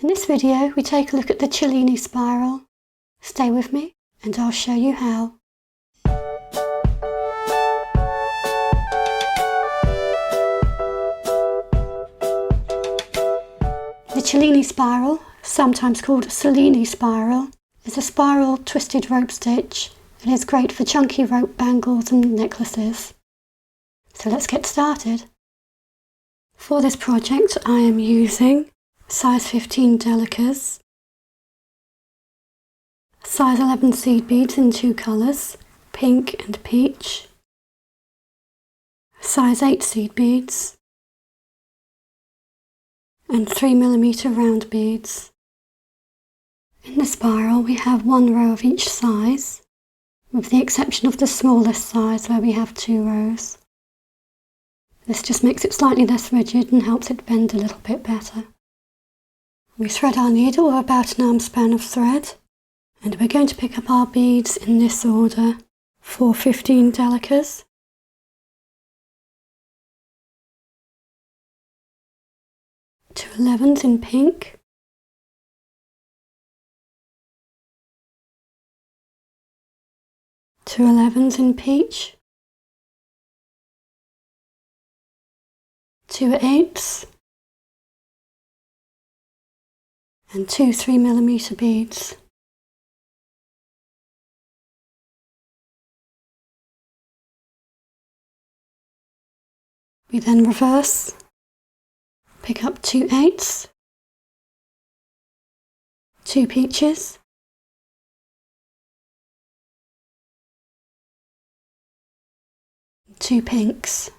In this video we take a look at the Cellini spiral. Stay with me and I'll show you how. The Cellini spiral, sometimes called Cellini spiral, is a spiral twisted rope stitch and is great for chunky rope bangles and necklaces. So let's get started. For this project I am using size 15 Delicas, size 11 seed beads in two colours, pink and peach, size 8 seed beads, and 3mm round beads. In the spiral we have one row of each size, with the exception of the smallest size where we have 2 rows. This just makes it slightly less rigid and helps it bend a little bit better. We thread our needle with about an arm span of thread, and we're going to pick up our beads in this order for 15 Delicas, 2 11s in pink, 2 11s in peach, 2 8s, and 2 3mm beads. We then reverse, pick up 2 8s, 2 peaches, 2 pinks.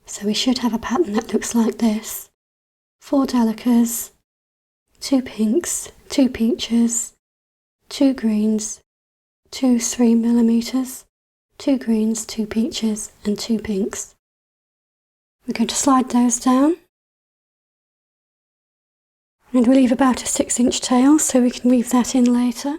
So we should have a pattern that looks like this. 4 Delicas, 2 pinks, 2 peaches, 2 greens, 2 3mm, 2 greens, 2 peaches and 2 pinks. We're going to slide those down and we'll leave about a 6-inch tail so we can weave that in later.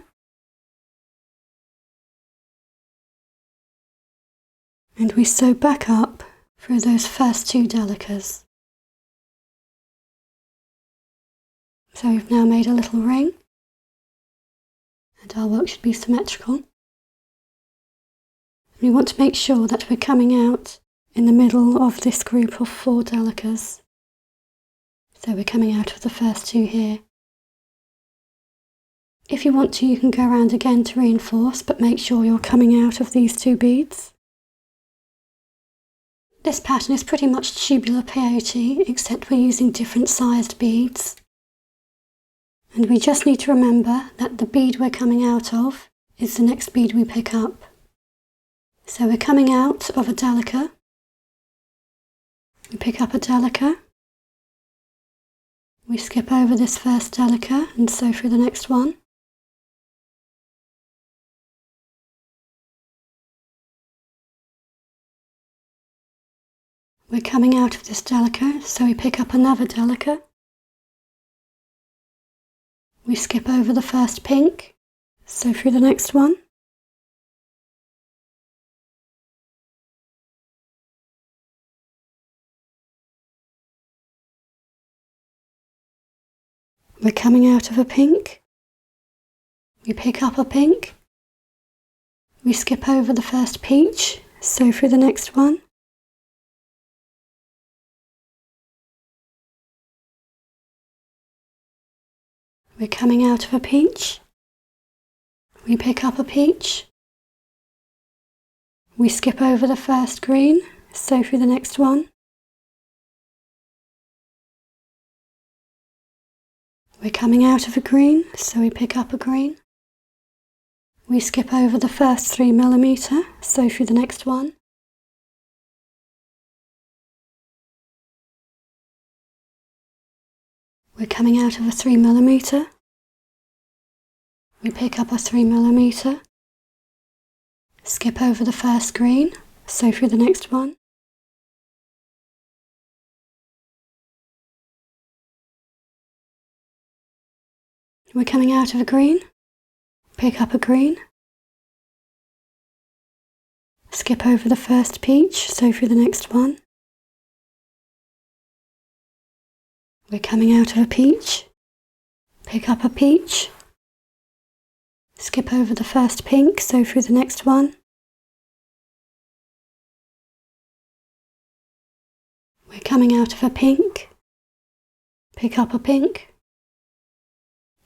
And we sew back up through those first 2 Delicas. So we've now made a little ring and our work should be symmetrical. We want to make sure that we're coming out in the middle of this group of 4 Delicas. So we're coming out of the first 2 here. If you want to, you can go around again to reinforce, but make sure you're coming out of these 2 beads. This pattern is pretty much tubular peyote, except we're using different sized beads. And we just need to remember that the bead we're coming out of is the next bead we pick up. So we're coming out of a Delica, we pick up a Delica, we skip over this first Delica and sew through the next one. We're coming out of this Delica, so we pick up another Delica. We skip over the first pink, sew through the next one. We're coming out of a pink. We pick up a pink. We skip over the first peach, sew through the next one. We're coming out of a peach. We pick up a peach. We skip over the first green, sew through the next one. We're coming out of a green, so we pick up a green. We skip over the first 3mm, sew through the next one. We're coming out of a 3mm. We pick up a 3mm. Skip over the first green, sew through the next one. We're coming out of a green. Pick up a green. Skip over the first peach, sew through the next one. We're coming out of a peach, pick up a peach, skip over the first pink, sew through the next one. We're coming out of a pink, pick up a pink,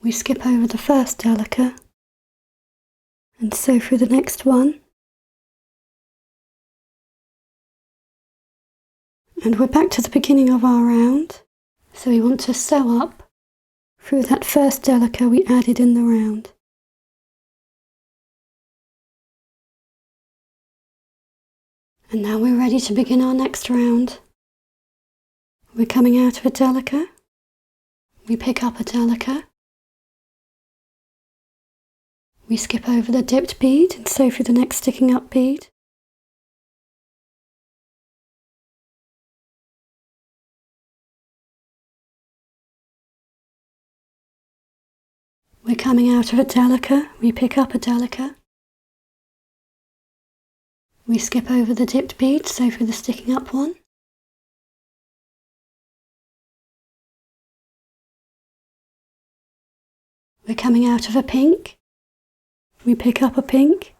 we skip over the first Delica and sew through the next one. And we're back to the beginning of our round, so we want to sew up through that first Delica we added in the round. And now we're ready to begin our next round. We're coming out of a Delica, we pick up a Delica, we skip over the dipped bead and sew through the next sticking up bead. We're coming out of a Delica, we pick up a Delica, we skip over the dipped bead, sew through the sticking up one. We're coming out of a pink, we pick up a pink,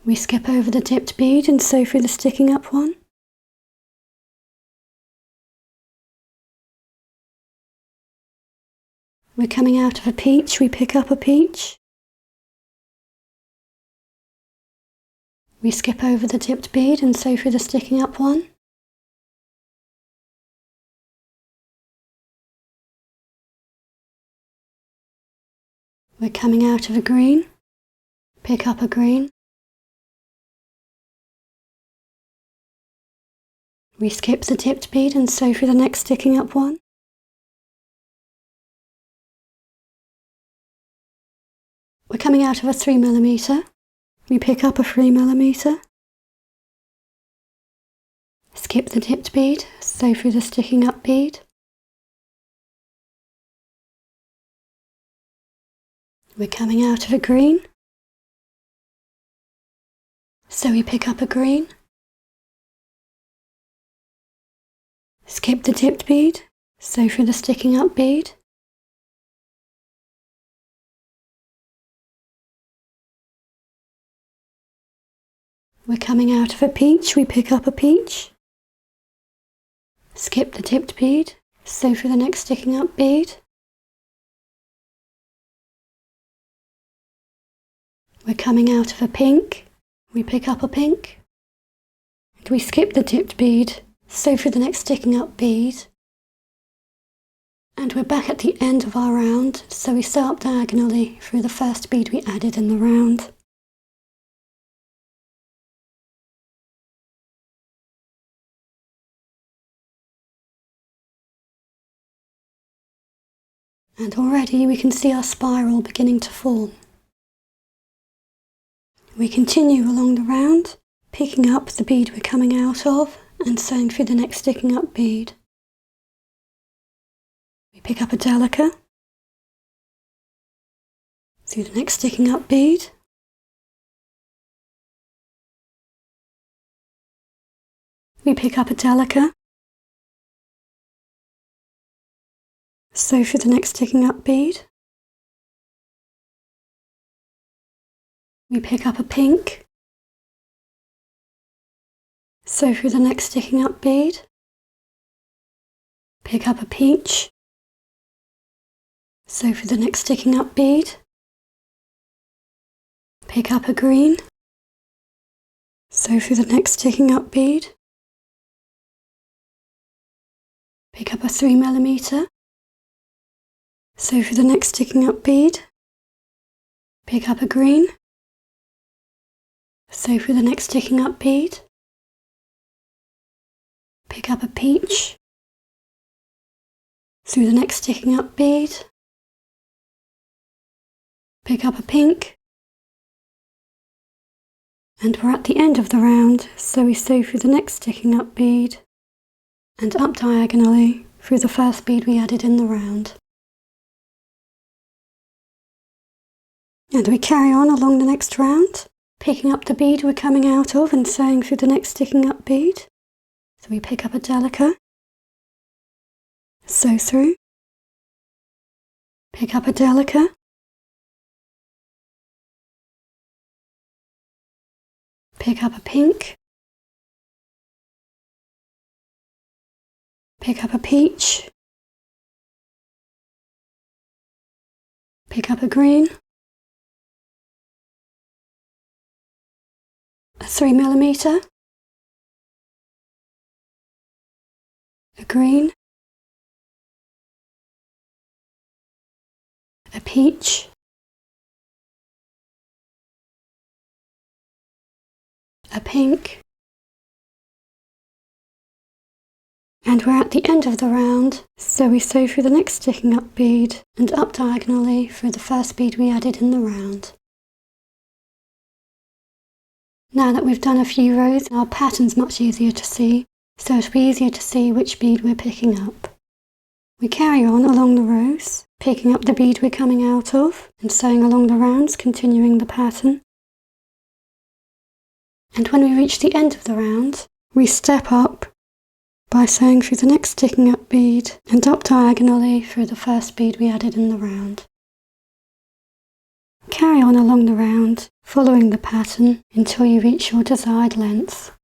we skip over the dipped bead and sew through the sticking up one. We're coming out of a peach, we pick up a peach, we skip over the dipped bead and sew through the sticking up one. We're coming out of a green, pick up a green, we skip the dipped bead and sew through the next sticking up one. We're coming out of a 3mm, we pick up a 3mm, skip the dipped bead, sew through the sticking up bead. We're coming out of a green, so we pick up a green, skip the dipped bead, sew through the sticking up bead. We're coming out of a peach, we pick up a peach, skip the dipped bead, sew through the next sticking up bead. We're coming out of a pink, we pick up a pink, and we skip the dipped bead, sew through the next sticking up bead. And we're back at the end of our round, so we sew up diagonally through the first bead we added in the round. And already we can see our spiral beginning to form. We continue along the round, picking up the bead we're coming out of and sewing through the next sticking up bead. We pick up a Delica, through the next sticking up bead, we pick up a Delica, sew through the next sticking up bead, we pick up a pink, sew through the next sticking up bead, pick up a peach, sew through the next sticking up bead, pick up a green, sew through the next sticking up bead, pick up a 3mm, sew through the next sticking up bead, pick up a green, sew through the next sticking up bead, pick up a peach, through the next sticking up bead, pick up a pink, and we're at the end of the round, so we sew through the next sticking up bead and up diagonally through the first bead we added in the round. And we carry on along the next round, picking up the bead we're coming out of and sewing through the next sticking up bead. So we pick up a Delica, sew through. Pick up a Delica. Pick up a pink. Pick up a peach. Pick up a green. A 3mm. A green. A peach. A pink. And we're at the end of the round, so we sew through the next sticking up bead and up diagonally through the first bead we added in the round. Now that we've done a few rows, our pattern's much easier to see, so it'll be easier to see which bead we're picking up. We carry on along the rows, picking up the bead we're coming out of and sewing along the rounds, continuing the pattern. And when we reach the end of the round, we step up by sewing through the next sticking up bead and up diagonally through the first bead we added in the round. Carry on along the round, following the pattern until you reach your desired length.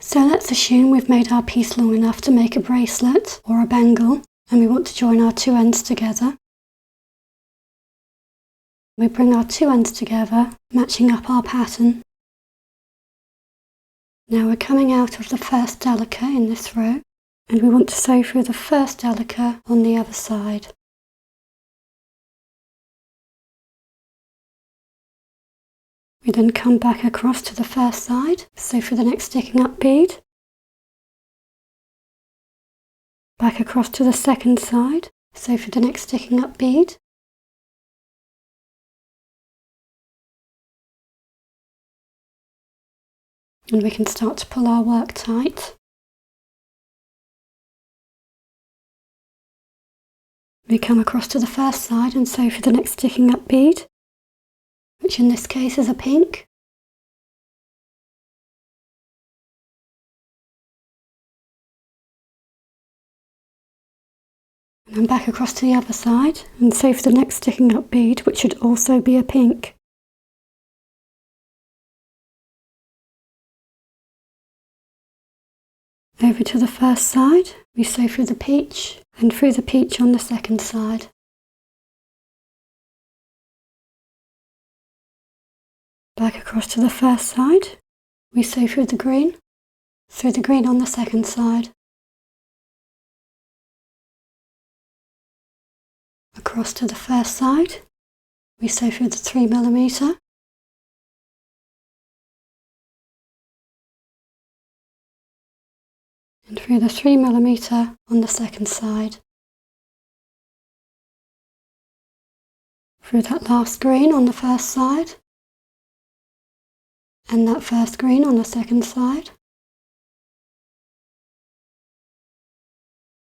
So let's assume we've made our piece long enough to make a bracelet or a bangle, and we want to join our two ends together. We bring our two ends together, matching up our pattern. Now we're coming out of the first Delica in this row, and we want to sew through the first Delica on the other side. We then come back across to the first side, sew through the next sticking up bead, back across to the second side, sew through the next sticking up bead, and we can start to pull our work tight. We come across to the first side and sew through the next sticking up bead, which in this case is a pink. And then back across to the other side and sew for the next sticking up bead, which should also be a pink. Over to the first side, we sew through the peach and through the peach on the second side. Back across to the first side, we sew through the green on the second side. Across to the first side, we sew through the 3mm. And through the 3mm on the second side. Through that last green on the first side, and that first green on the second side.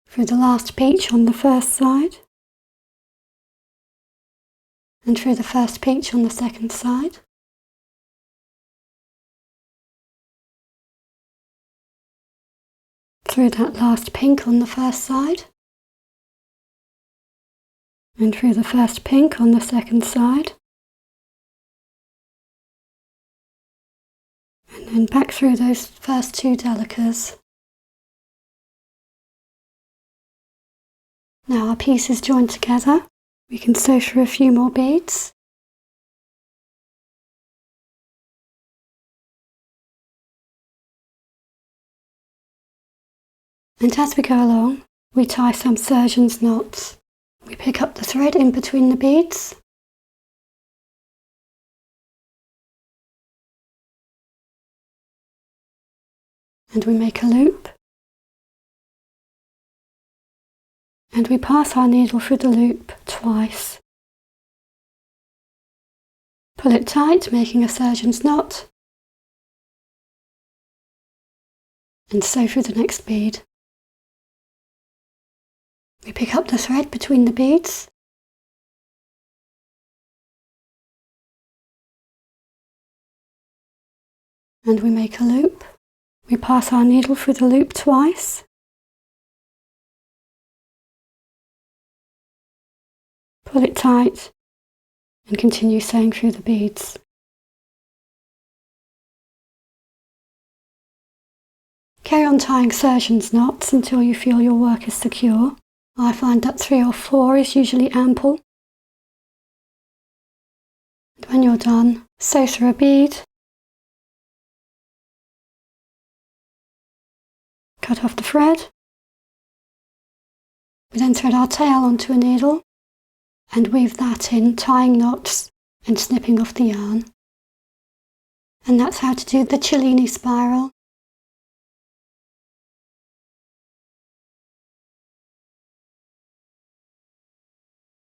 Through the last peach on the first side, and through the first peach on the second side. Through that last pink on the first side, and through the first pink on the second side, and then back through those first two Delicas. Now our piece is joined together. We can sew through a few more beads. And as we go along, we tie some surgeon's knots. We pick up the thread in between the beads, and we make a loop, and we pass our needle through the loop twice. Pull it tight, making a surgeon's knot, and sew through the next bead. We pick up the thread between the beads, and we make a loop. We pass our needle through the loop twice. Pull it tight and continue sewing through the beads. Carry on tying sergeant's knots until you feel your work is secure. I find that 3 or 4 is usually ample. And when you're done, sew through a bead, cut off the thread. We then thread our tail onto a needle and weave that in, tying knots and snipping off the yarn. And that's how to do the Cellini spiral.